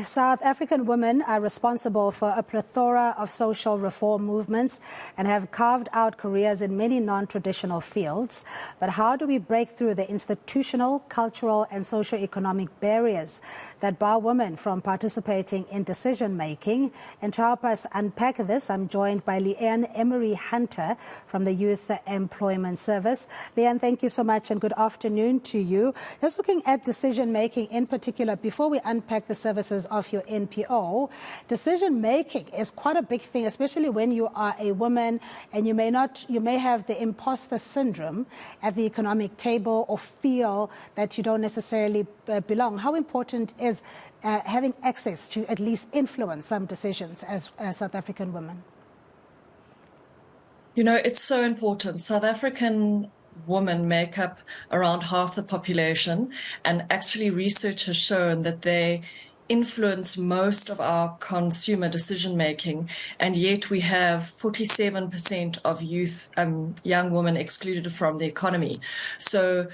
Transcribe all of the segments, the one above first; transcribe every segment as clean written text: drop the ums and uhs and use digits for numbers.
South African women are responsible for a plethora of social reform movements and have carved out careers in many non-traditional fields. But how do we break through the institutional, cultural and socio-economic barriers that bar women from participating in decision-making? And to help us unpack this, I'm joined by Leanne Emery Hunter from the Youth Employment Service. Leanne, thank you so much and good afternoon to you. Just looking at decision-making in particular, before we unpack the services of your NPO, decision-making is quite a big thing, especially when you are a woman and you may have the imposter syndrome at the economic table or feel that you don't necessarily belong. How important is having access to at least influence some decisions as South African women? You know, it's so important. South African women make up around half the population, and actually research has shown that they influence most of our consumer decision making, and yet we have 47% of youth, young women excluded from the economy. So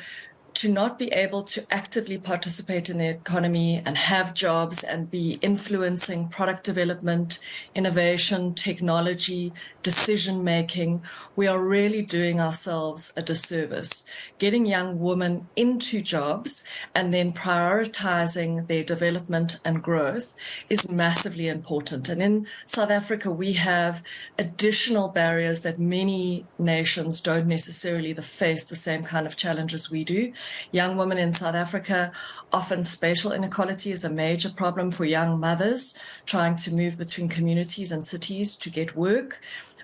to not be able to actively participate in the economy and have jobs and be influencing product development, innovation, technology, decision making, we are really doing ourselves a disservice. Getting young women into jobs and then prioritizing their development and growth is massively important. And in South Africa, we have additional barriers that many nations don't necessarily face the same kind of challenges we do. Young women in South Africa, often spatial inequality is a major problem for young mothers trying to move between communities and cities to get work.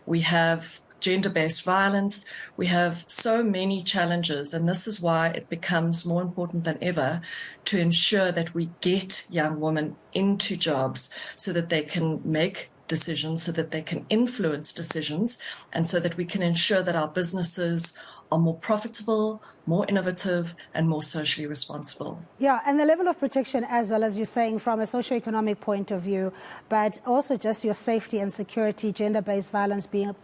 We have gender-based violence. We have so many challenges, and this is why it becomes more important than ever to ensure that we get young women into jobs so that they can make decisions, so that they can influence decisions, and so that we can ensure that our businesses are more profitable, more innovative, and more socially responsible. Yeah, and the level of protection, as well as you're saying, from a socioeconomic point of view, but also just your safety and security, gender-based violence being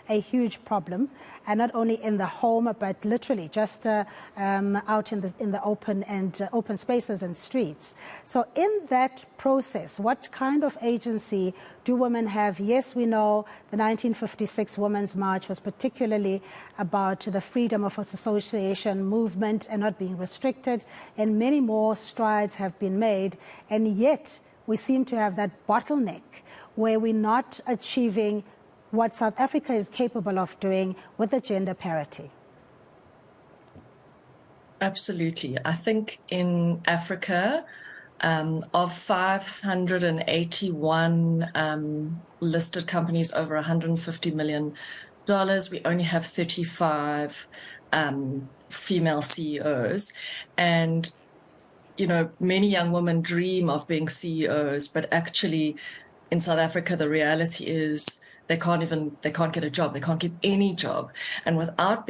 a huge problem, and not only in the home, but literally just out in the open and open spaces and streets. So in that process, what kind of agency do women have? Yes, we know the 1956 Women's March was particularly about the freedom of association movement and not being restricted, and many more strides have been made, and yet we seem to have that bottleneck where we're not achieving what South Africa is capable of doing with the gender parity. Absolutely. I think in Africa, of 581 listed companies over $150 million, we only have 35 female CEOs. And, you know, many young women dream of being CEOs, but actually in South Africa, the reality is they can't get a job. They can't get any job. And without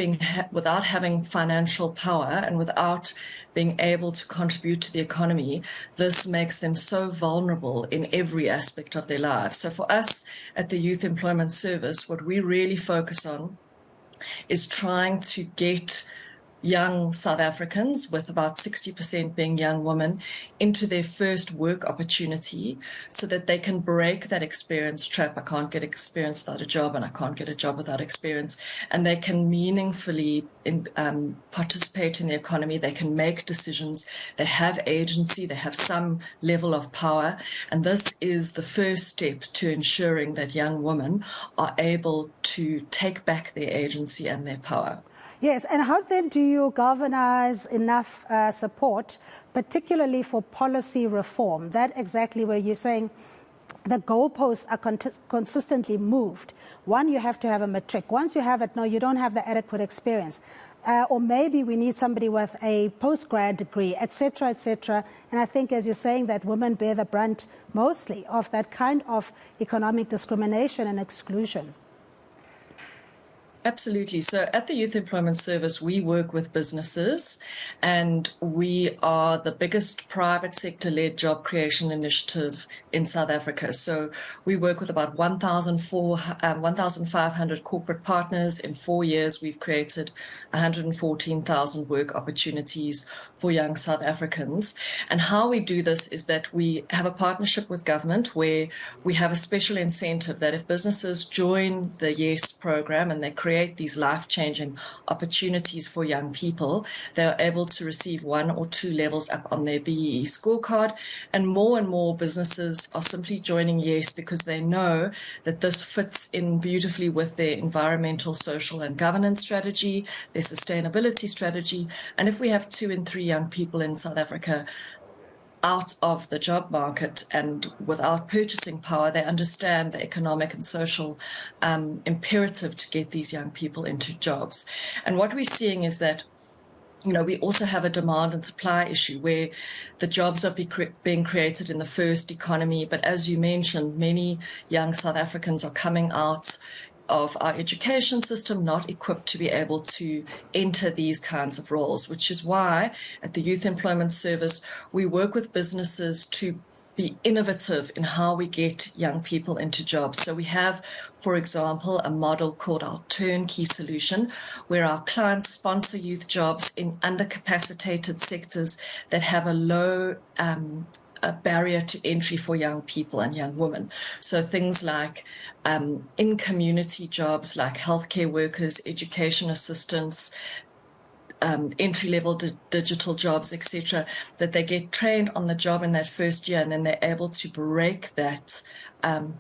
having financial power and without being able to contribute to the economy, this makes them so vulnerable in every aspect of their lives. So for us at the Youth Employment Service, what we really focus on is trying to get young South Africans, with about 60% being young women, into their first work opportunity so that they can break that experience trap. I can't get experience without a job, and I can't get a job without experience. And they can meaningfully participate in the economy. They can make decisions. They have agency. They have some level of power. And this is the first step to ensuring that young women are able to take back their agency and their power. Yes, and how then do you galvanize enough support, particularly for policy reform? That exactly where you're saying the goalposts are consistently moved. One, you have to have a matric. Once you have it, no, you don't have the adequate experience. Or maybe we need somebody with a post-grad degree, et cetera, et cetera. And I think, as you're saying, that women bear the brunt mostly of that kind of economic discrimination and exclusion. Absolutely. So at the Youth Employment Service, we work with businesses, and we are the biggest private sector-led job creation initiative in South Africa. So we work with about 1,500 corporate partners. In 4 years, we've created 114,000 work opportunities for young South Africans. And how we do this is that we have a partnership with government where we have a special incentive that if businesses join the YES program and they create these life-changing opportunities for young people, they're able to receive 1 or 2 levels up on their BEE scorecard. And more businesses are simply joining YES because they know that this fits in beautifully with their environmental, social, and governance strategy, their sustainability strategy. And if we have 2 in 3 young people in South Africa out of the job market and without purchasing power, they understand the economic and social imperative to get these young people into jobs. And what we're seeing is that we also have a demand and supply issue where the jobs are being created in the first economy. But as you mentioned, many young South Africans are coming out of our education system not equipped to be able to enter these kinds of roles, which is why at the Youth Employment Service, we work with businesses to be innovative in how we get young people into jobs. So we have, for example, a model called our turnkey solution, where our clients sponsor youth jobs in undercapacitated sectors that have a low a barrier to entry for young people and young women. So things like in community jobs like healthcare workers, education assistants, entry-level digital jobs, etc., that they get trained on the job in that first year, and then they're able to break that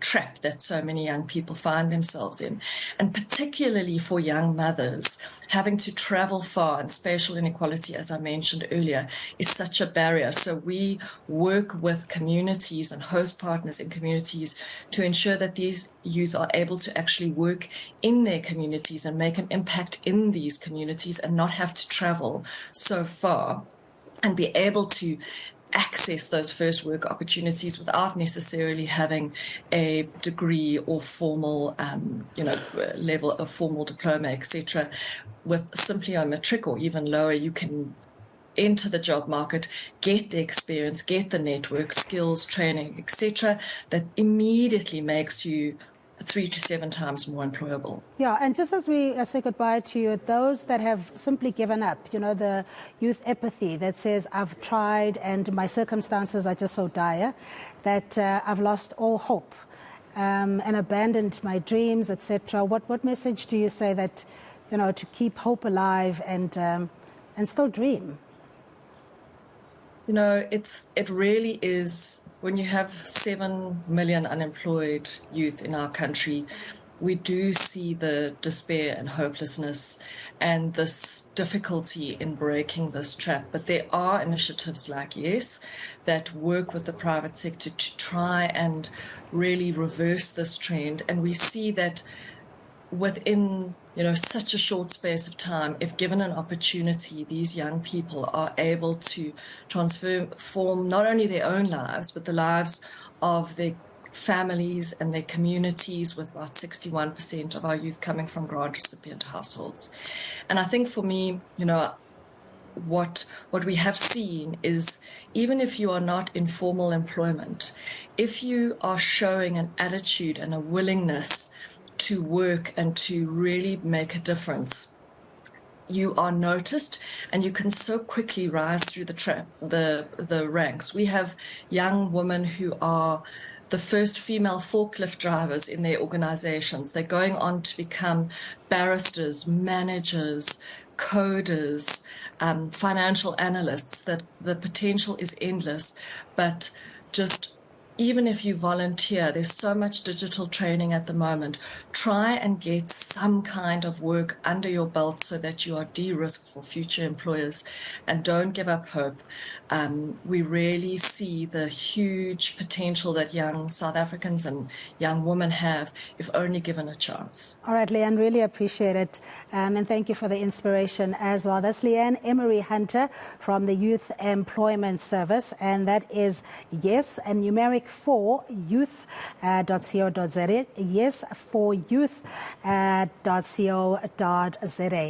trap that so many young people find themselves in. And particularly for young mothers, having to travel far, and spatial inequality, as I mentioned earlier, is such a barrier. So we work with communities and host partners in communities to ensure that these youth are able to actually work in their communities and make an impact in these communities and not have to travel so far, and be able to access those first work opportunities without necessarily having a degree or formal, level of formal diploma, etc. With simply a matric or even lower, you can enter the job market, get the experience, get the network, skills, training, etc. that immediately makes you 3 to 7 times more employable. Yeah, and just as we say goodbye to you, those that have simply given up, the youth apathy that says, I've tried and my circumstances are just so dire that I've lost all hope and abandoned my dreams, etc. What message do you say that, to keep hope alive and still dream? It really is. When you have 7 million unemployed youth in our country, we do see the despair and hopelessness and this difficulty in breaking this trap. But there are initiatives like YES that work with the private sector to try and really reverse this trend. And we see that within such a short space of time, if given an opportunity, these young people are able to transform not only their own lives, but the lives of their families and their communities, with about 61% of our youth coming from grant recipient households. And I think for me, what we have seen is, even if you are not in formal employment, if you are showing an attitude and a willingness to work and to really make a difference, you are noticed and you can so quickly rise through the ranks. We have young women who are the first female forklift drivers in their organizations. They're going on to become barristers, managers, coders, financial analysts. That the potential is endless, but just even if you volunteer, there's so much digital training at the moment. Try and get some kind of work under your belt so that you are de-risked for future employers, and don't give up hope. We really see the huge potential that young South Africans and young women have if only given a chance. All right, Leanne, really appreciate it. And thank you for the inspiration as well. That's Leanne Emery Hunter from the Youth Employment Service, and that is YES, a numeric yesforyouth.co.za. Yes4youth.co.za.